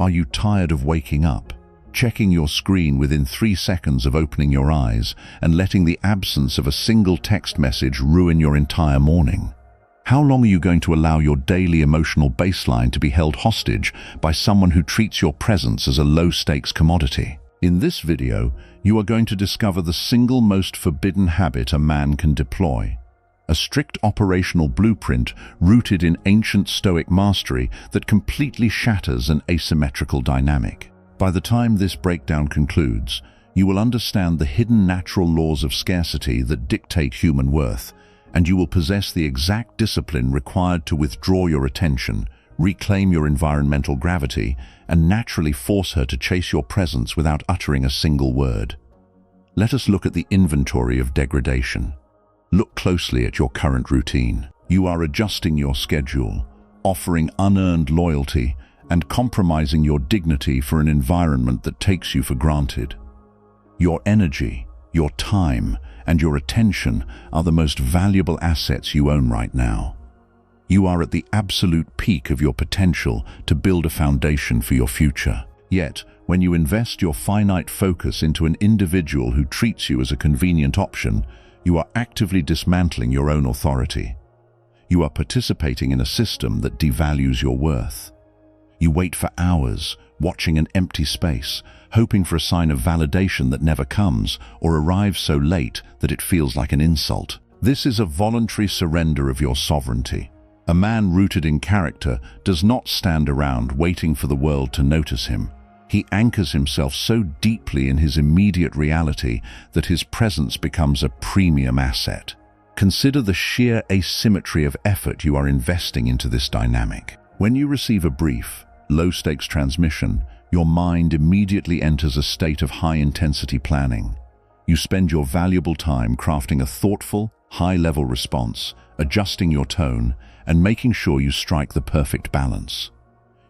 Are you tired of waking up, checking your screen within 3 seconds of opening your eyes, and letting the absence of a single text message ruin your entire morning? How long are you going to allow your daily emotional baseline to be held hostage by someone who treats your presence as a low-stakes commodity? In this video, you are going to discover the single most forbidden habit a man can deploy. A strict operational blueprint rooted in ancient Stoic mastery that completely shatters an asymmetrical dynamic. By the time this breakdown concludes, you will understand the hidden natural laws of scarcity that dictate human worth, and you will possess the exact discipline required to withdraw your attention, reclaim your environmental gravity, and naturally force her to chase your presence without uttering a single word. Let us look at the inventory of degradation. Look closely at your current routine. You are adjusting your schedule, offering unearned loyalty, and compromising your dignity for an environment that takes you for granted. Your energy, your time, and your attention are the most valuable assets you own right now. You are at the absolute peak of your potential to build a foundation for your future. Yet, when you invest your finite focus into an individual who treats you as a convenient option, you are actively dismantling your own authority. You are participating in a system that devalues your worth. You wait for hours, watching an empty space, hoping for a sign of validation that never comes, or arrives so late that it feels like an insult. This is a voluntary surrender of your sovereignty. A man rooted in character does not stand around waiting for the world to notice him. He anchors himself so deeply in his immediate reality that his presence becomes a premium asset. Consider the sheer asymmetry of effort you are investing into this dynamic. When you receive a brief, low-stakes transmission, your mind immediately enters a state of high-intensity planning. You spend your valuable time crafting a thoughtful, high-level response, adjusting your tone, and making sure you strike the perfect balance.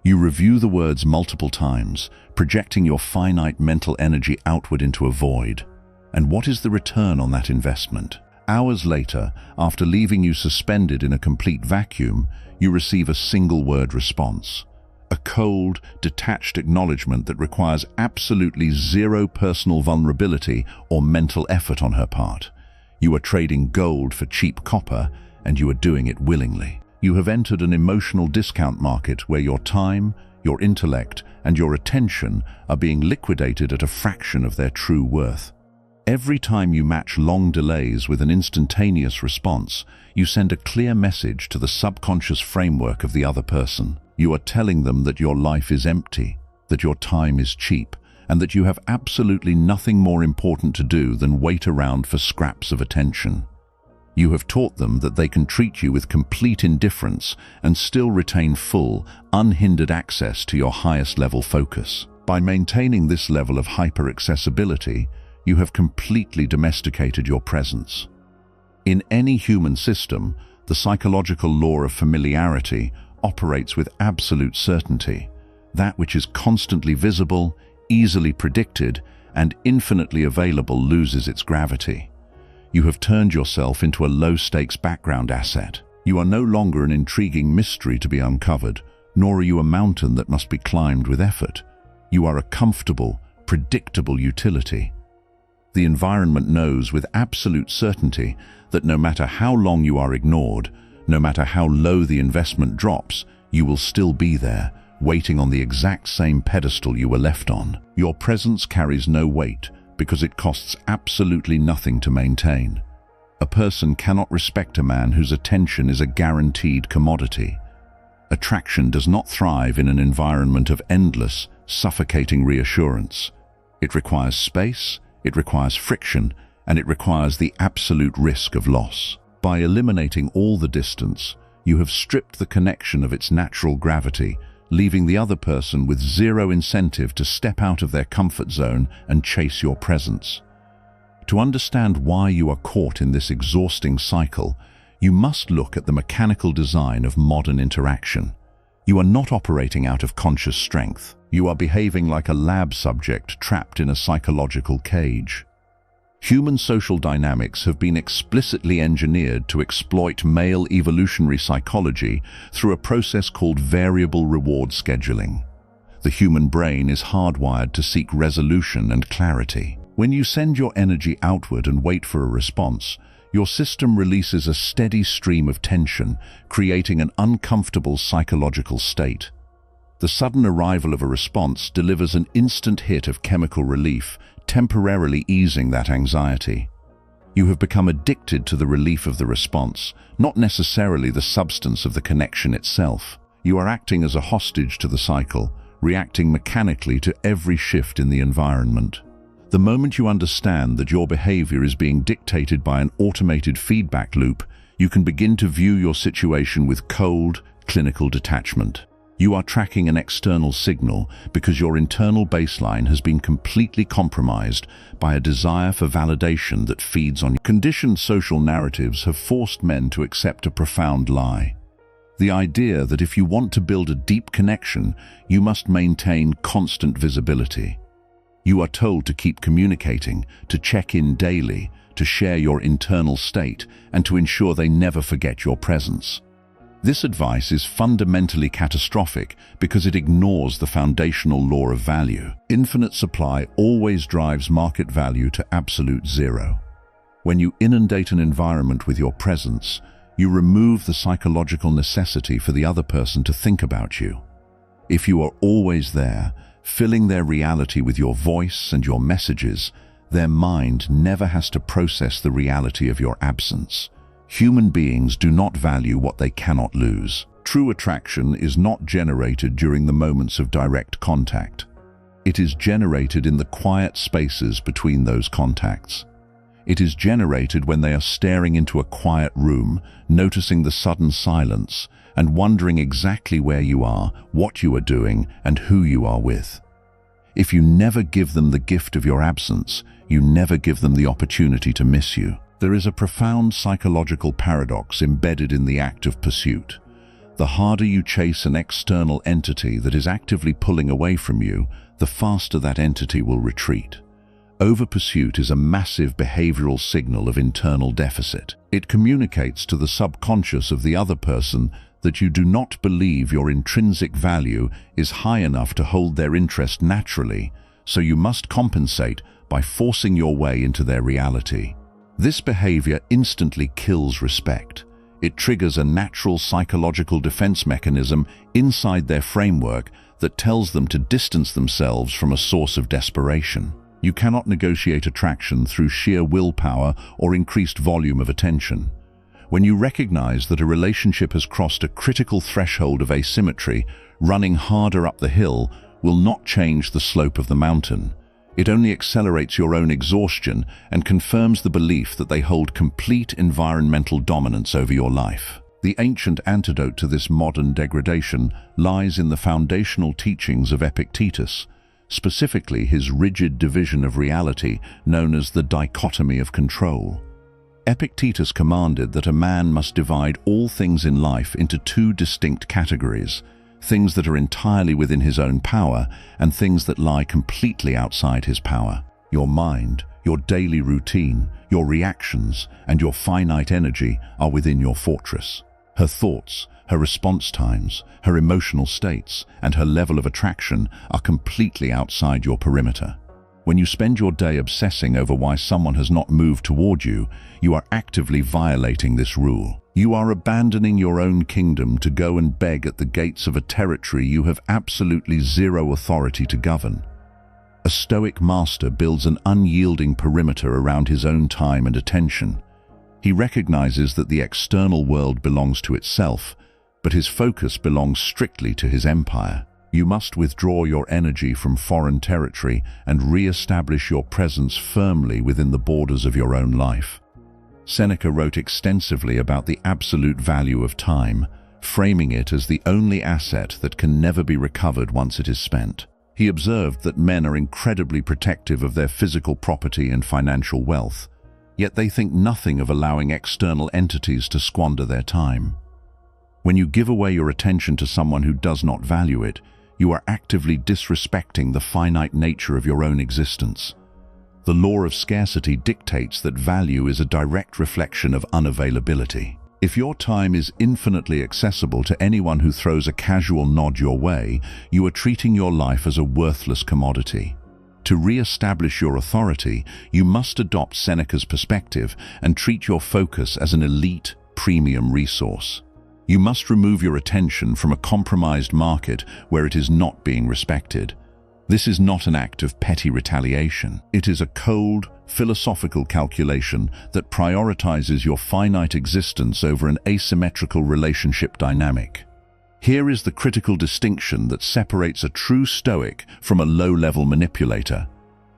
You review the words multiple times, projecting your finite mental energy outward into a void. And what is the return on that investment? Hours later, after leaving you suspended in a complete vacuum, you receive a single-word response. A cold, detached acknowledgement that requires absolutely zero personal vulnerability or mental effort on her part. You are trading gold for cheap copper, and you are doing it willingly. You have entered an emotional discount market where your time, your intellect, and your attention are being liquidated at a fraction of their true worth. Every time you match long delays with an instantaneous response, you send a clear message to the subconscious framework of the other person. You are telling them that your life is empty, that your time is cheap, and that you have absolutely nothing more important to do than wait around for scraps of attention. You have taught them that they can treat you with complete indifference and still retain full, unhindered access to your highest level focus. By maintaining this level of hyper-accessibility, you have completely domesticated your presence. In any human system, the psychological law of familiarity operates with absolute certainty. That which is constantly visible, easily predicted, and infinitely available loses its gravity. You have turned yourself into a low-stakes background asset. You are no longer an intriguing mystery to be uncovered, nor are you a mountain that must be climbed with effort. You are a comfortable, predictable utility. The environment knows with absolute certainty that no matter how long you are ignored, no matter how low the investment drops, you will still be there, waiting on the exact same pedestal you were left on. Your presence carries no weight because it costs absolutely nothing to maintain. A person cannot respect a man whose attention is a guaranteed commodity. Attraction does not thrive in an environment of endless, suffocating reassurance. It requires space, it requires friction, and it requires the absolute risk of loss. By eliminating all the distance, you have stripped the connection of its natural gravity, leaving the other person with zero incentive to step out of their comfort zone and chase your presence. To understand why you are caught in this exhausting cycle, you must look at the mechanical design of modern interaction. You are not operating out of conscious strength. You are behaving like a lab subject trapped in a psychological cage. Human social dynamics have been explicitly engineered to exploit male evolutionary psychology through a process called variable reward scheduling. The human brain is hardwired to seek resolution and clarity. When you send your energy outward and wait for a response, your system releases a steady stream of tension, creating an uncomfortable psychological state. The sudden arrival of a response delivers an instant hit of chemical relief, temporarily easing that anxiety. You have become addicted to the relief of the response, not necessarily the substance of the connection itself. You are acting as a hostage to the cycle, reacting mechanically to every shift in the environment. The moment you understand that your behavior is being dictated by an automated feedback loop, you can begin to view your situation with cold, clinical detachment. You are tracking an external signal because your internal baseline has been completely compromised by a desire for validation that feeds on conditioned social narratives have forced men to accept a profound lie. The idea that if you want to build a deep connection, you must maintain constant visibility. You are told to keep communicating, to check in daily, to share your internal state, and to ensure they never forget your presence. This advice is fundamentally catastrophic because it ignores the foundational law of value. Infinite supply always drives market value to absolute zero. When you inundate an environment with your presence, you remove the psychological necessity for the other person to think about you. If you are always there, filling their reality with your voice and your messages, their mind never has to process the reality of your absence. Human beings do not value what they cannot lose. True attraction is not generated during the moments of direct contact. It is generated in the quiet spaces between those contacts. It is generated when they are staring into a quiet room, noticing the sudden silence, and wondering exactly where you are, what you are doing, and who you are with. If you never give them the gift of your absence, you never give them the opportunity to miss you. There is a profound psychological paradox embedded in the act of pursuit. The harder you chase an external entity that is actively pulling away from you, the faster that entity will retreat. Over-pursuit is a massive behavioral signal of internal deficit. It communicates to the subconscious of the other person that you do not believe your intrinsic value is high enough to hold their interest naturally, so you must compensate by forcing your way into their reality. This behavior instantly kills respect. It triggers a natural psychological defense mechanism inside their framework that tells them to distance themselves from a source of desperation. You cannot negotiate attraction through sheer willpower or increased volume of attention. When you recognize that a relationship has crossed a critical threshold of asymmetry, running harder up the hill will not change the slope of the mountain. It only accelerates your own exhaustion and confirms the belief that they hold complete environmental dominance over your life. The ancient antidote to this modern degradation lies in the foundational teachings of Epictetus, specifically his rigid division of reality known as the dichotomy of control. Epictetus commanded that a man must divide all things in life into two distinct categories: things that are entirely within his own power and things that lie completely outside his power. Your mind, your daily routine, your reactions, and your finite energy are within your fortress. Her thoughts, her response times, her emotional states, and her level of attraction are completely outside your perimeter. When you spend your day obsessing over why someone has not moved toward you, you are actively violating this rule. You are abandoning your own kingdom to go and beg at the gates of a territory you have absolutely zero authority to govern. A Stoic master builds an unyielding perimeter around his own time and attention. He recognizes that the external world belongs to itself, but his focus belongs strictly to his empire. You must withdraw your energy from foreign territory and re-establish your presence firmly within the borders of your own life. Seneca wrote extensively about the absolute value of time, framing it as the only asset that can never be recovered once it is spent. He observed that men are incredibly protective of their physical property and financial wealth, yet they think nothing of allowing external entities to squander their time. When you give away your attention to someone who does not value it, you are actively disrespecting the finite nature of your own existence. The law of scarcity dictates that value is a direct reflection of unavailability. If your time is infinitely accessible to anyone who throws a casual nod your way, you are treating your life as a worthless commodity. To re-establish your authority, you must adopt Seneca's perspective and treat your focus as an elite, premium resource. You must remove your attention from a compromised market where it is not being respected. This is not an act of petty retaliation. It is a cold, philosophical calculation that prioritizes your finite existence over an asymmetrical relationship dynamic. Here is the critical distinction that separates a true Stoic from a low-level manipulator.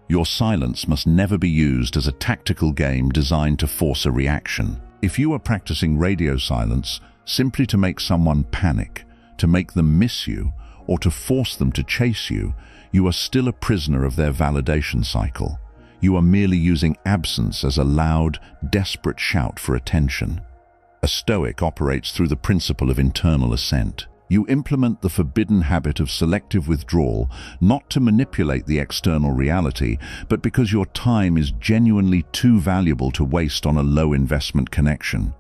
Your silence must never be used as a tactical game designed to force a reaction. If you are practicing radio silence simply to make someone panic, to make them miss you, or to force them to chase you, you are still a prisoner of their validation cycle. You are merely using absence as a loud, desperate shout for attention. A Stoic operates through the principle of internal assent. You implement the forbidden habit of selective withdrawal, not to manipulate the external reality, but because your time is genuinely too valuable to waste on a low-investment connection.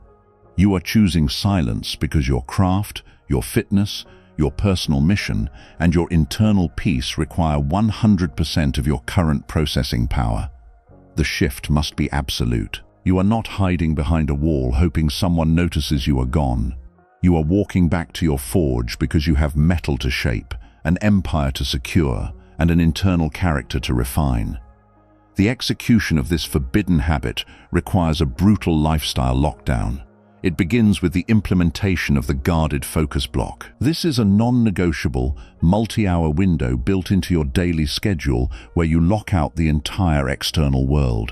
You are choosing silence because your craft, your fitness, your personal mission, and your internal peace require 100% of your current processing power. The shift must be absolute. You are not hiding behind a wall hoping someone notices you are gone. You are walking back to your forge because you have metal to shape, an empire to secure, and an internal character to refine. The execution of this forbidden habit requires a brutal lifestyle lockdown. It begins with the implementation of the guarded focus block. This is a non-negotiable, multi-hour window built into your daily schedule where you lock out the entire external world.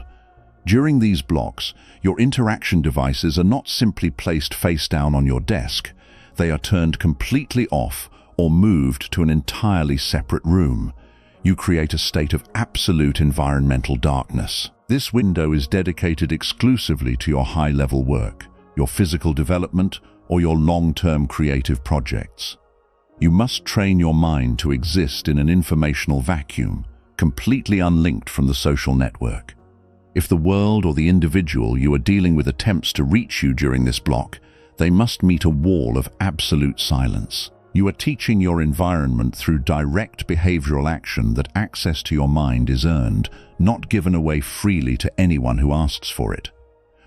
During these blocks, your interaction devices are not simply placed face down on your desk. They are turned completely off or moved to an entirely separate room. You create a state of absolute environmental darkness. This window is dedicated exclusively to your high-level work, your physical development, or your long-term creative projects. You must train your mind to exist in an informational vacuum, completely unlinked from the social network. If the world or the individual you are dealing with attempts to reach you during this block, they must meet a wall of absolute silence. You are teaching your environment through direct behavioral action that access to your mind is earned, not given away freely to anyone who asks for it.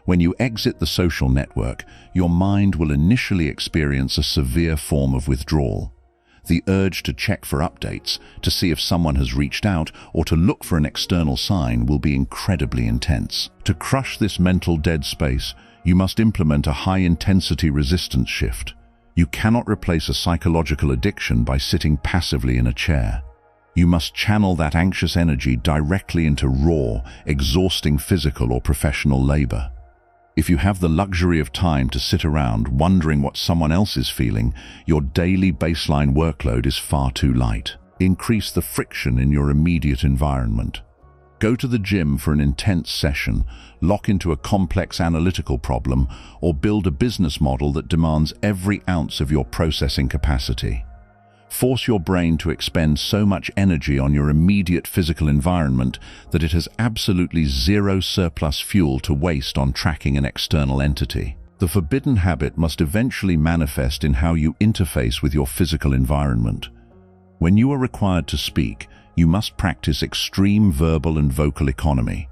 When you exit the social network, your mind will initially experience a severe form of withdrawal. The urge to check for updates, to see if someone has reached out, or to look for an external sign will be incredibly intense. To crush this mental dead space, you must implement a high-intensity resistance shift. You cannot replace a psychological addiction by sitting passively in a chair. You must channel that anxious energy directly into raw, exhausting physical or professional labor. If you have the luxury of time to sit around wondering what someone else is feeling, your daily baseline workload is far too light. Increase the friction in your immediate environment. Go to the gym for an intense session, lock into a complex analytical problem, or build a business model that demands every ounce of your processing capacity. Force your brain to expend so much energy on your immediate physical environment that it has absolutely zero surplus fuel to waste on tracking an external entity. The forbidden habit must eventually manifest in how you interface with your physical environment. When you are required to speak, you must practice extreme verbal and vocal economy.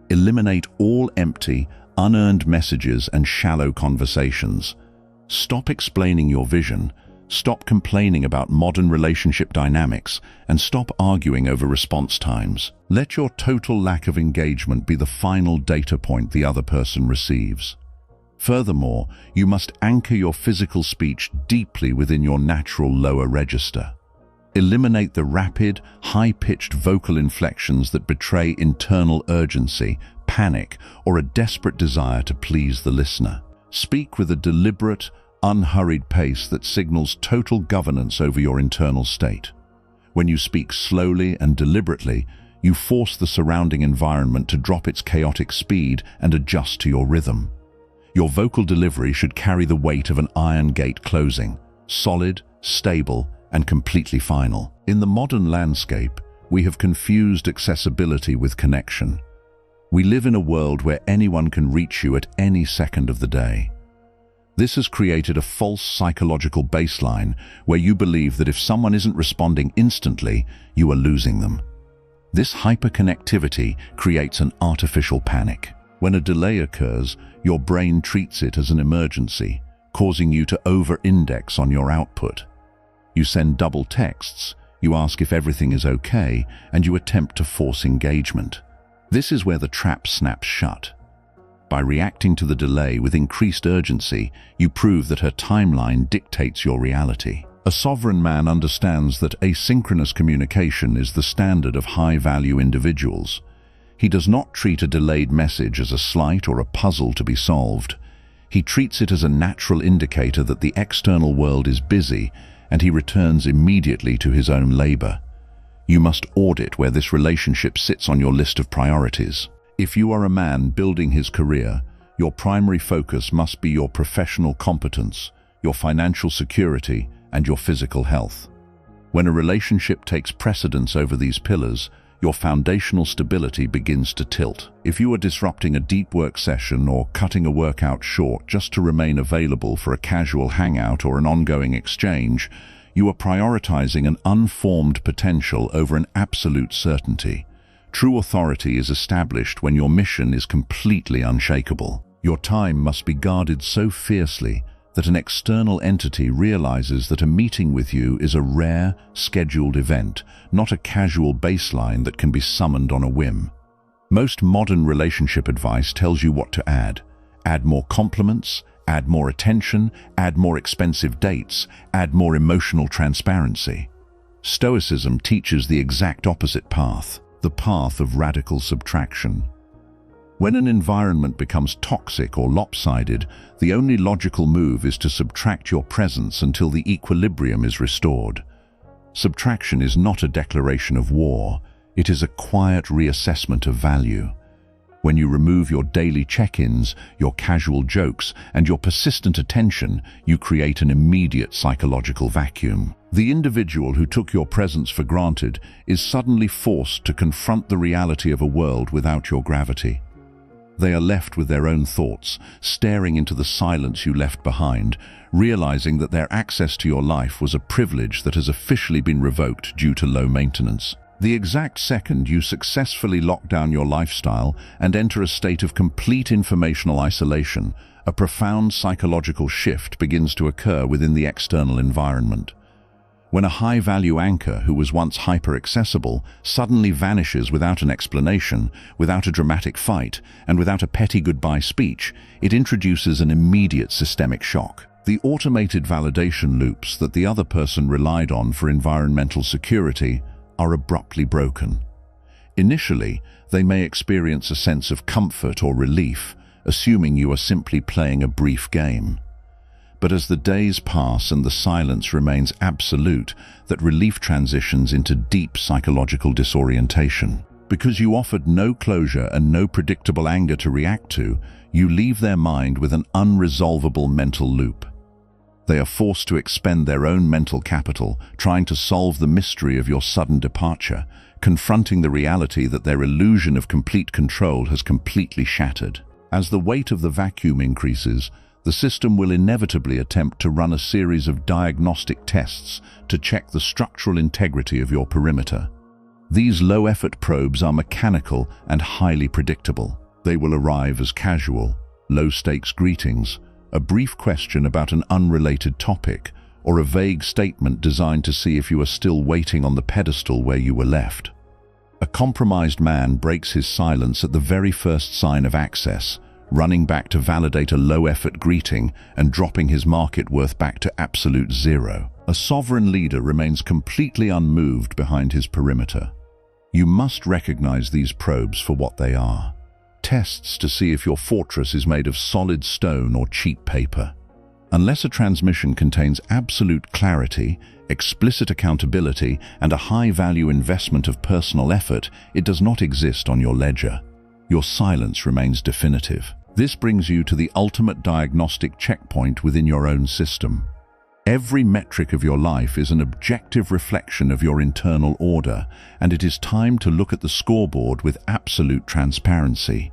Eliminate all empty, unearned messages and shallow conversations. Stop explaining your vision. Stop complaining about modern relationship dynamics, and stop arguing over response times. Let your total lack of engagement be the final data point the other person receives. Furthermore, you must anchor your physical speech deeply within your natural lower register. Eliminate the rapid, high-pitched vocal inflections that betray internal urgency, panic, or a desperate desire to please the listener. Speak with a deliberate, unhurried pace that signals total governance over your internal state. When you speak slowly and deliberately, you force the surrounding environment to drop its chaotic speed and adjust to your rhythm. Your vocal delivery should carry the weight of an iron gate closing, solid, stable, and completely final. In the modern landscape, we have confused accessibility with connection. We live in a world where anyone can reach you at any second of the day. This has created a false psychological baseline where you believe that if someone isn't responding instantly, you are losing them. This hyperconnectivity creates an artificial panic. When a delay occurs, your brain treats it as an emergency, causing you to over-index on your output. You send double texts, you ask if everything is okay, and you attempt to force engagement. This is where the trap snaps shut. By reacting to the delay with increased urgency, you prove that her timeline dictates your reality. A sovereign man understands that asynchronous communication is the standard of high-value individuals. He does not treat a delayed message as a slight or a puzzle to be solved. He treats it as a natural indicator that the external world is busy, and he returns immediately to his own labor. You must audit where this relationship sits on your list of priorities. If you are a man building his career, your primary focus must be your professional competence, your financial security, and your physical health. When a relationship takes precedence over these pillars, your foundational stability begins to tilt. If you are disrupting a deep work session or cutting a workout short just to remain available for a casual hangout or an ongoing exchange, you are prioritizing an unformed potential over an absolute certainty. True authority is established when your mission is completely unshakable. Your time must be guarded so fiercely that an external entity realizes that a meeting with you is a rare, scheduled event, not a casual baseline that can be summoned on a whim. Most modern relationship advice tells you what to add. Add more compliments, add more attention, add more expensive dates, add more emotional transparency. Stoicism teaches the exact opposite path, the path of radical subtraction. When an environment becomes toxic or lopsided, the only logical move is to subtract your presence until the equilibrium is restored. Subtraction is not a declaration of war, it is a quiet reassessment of value. When you remove your daily check-ins, your casual jokes, and your persistent attention, you create an immediate psychological vacuum. The individual who took your presence for granted is suddenly forced to confront the reality of a world without your gravity. They are left with their own thoughts, staring into the silence you left behind, realizing that their access to your life was a privilege that has officially been revoked due to low maintenance. The exact second you successfully lock down your lifestyle and enter a state of complete informational isolation, a profound psychological shift begins to occur within the external environment. When a high-value anchor who was once hyper-accessible suddenly vanishes without an explanation, without a dramatic fight, and without a petty goodbye speech, it introduces an immediate systemic shock. The automated validation loops that the other person relied on for environmental security are abruptly broken. Initially, they may experience a sense of comfort or relief, assuming you are simply playing a brief game. But as the days pass and the silence remains absolute, that relief transitions into deep psychological disorientation. Because you offered no closure and no predictable anger to react to, you leave their mind with an unresolvable mental loop. They are forced to expend their own mental capital, trying to solve the mystery of your sudden departure, confronting the reality that their illusion of complete control has completely shattered. As the weight of the vacuum increases, the system will inevitably attempt to run a series of diagnostic tests to check the structural integrity of your perimeter. These low-effort probes are mechanical and highly predictable. They will arrive as casual, low-stakes greetings, a brief question about an unrelated topic, or a vague statement designed to see if you are still waiting on the pedestal where you were left. A compromised man breaks his silence at the very first sign of access, running back to validate a low-effort greeting and dropping his market worth back to absolute zero. A sovereign leader remains completely unmoved behind his perimeter. You must recognize these probes for what they are. Tests to see if your fortress is made of solid stone or cheap paper. Unless a transmission contains absolute clarity, explicit accountability, and a high-value investment of personal effort, it does not exist on your ledger. Your silence remains definitive. This brings you to the ultimate diagnostic checkpoint within your own system. Every metric of your life is an objective reflection of your internal order, and it is time to look at the scoreboard with absolute transparency.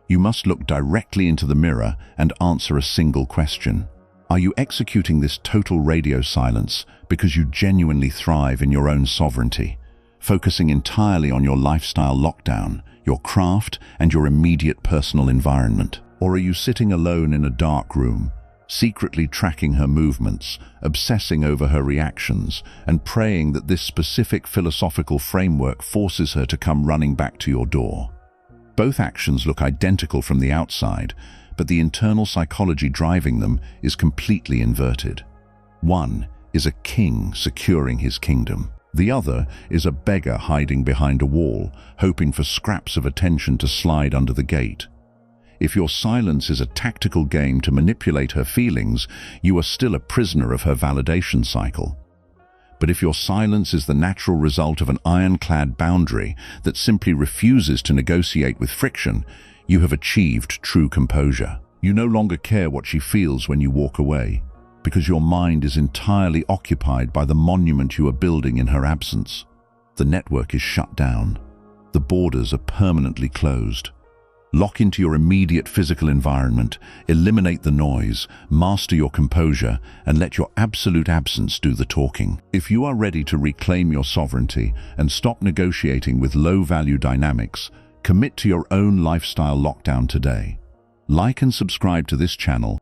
You must look directly into the mirror and answer a single question. Are you executing this total radio silence because you genuinely thrive in your own sovereignty, focusing entirely on your lifestyle lockdown, your craft, and your immediate personal environment? Or are you sitting alone in a dark room, secretly tracking her movements, obsessing over her reactions, and praying that this specific philosophical framework forces her to come running back to your door? Both actions look identical from the outside, but the internal psychology driving them is completely inverted. One is a king securing his kingdom. The other is a beggar hiding behind a wall, hoping for scraps of attention to slide under the gate. If your silence is a tactical game to manipulate her feelings, you are still a prisoner of her validation cycle. But if your silence is the natural result of an ironclad boundary that simply refuses to negotiate with friction, you have achieved true composure. You no longer care what she feels when you walk away, because your mind is entirely occupied by the monument you are building in her absence. The network is shut down. The borders are permanently closed. Lock into your immediate physical environment, eliminate the noise, master your composure, and let your absolute absence do the talking. If you are ready to reclaim your sovereignty and stop negotiating with low-value dynamics, commit to your own lifestyle lockdown today. Like and subscribe to this channel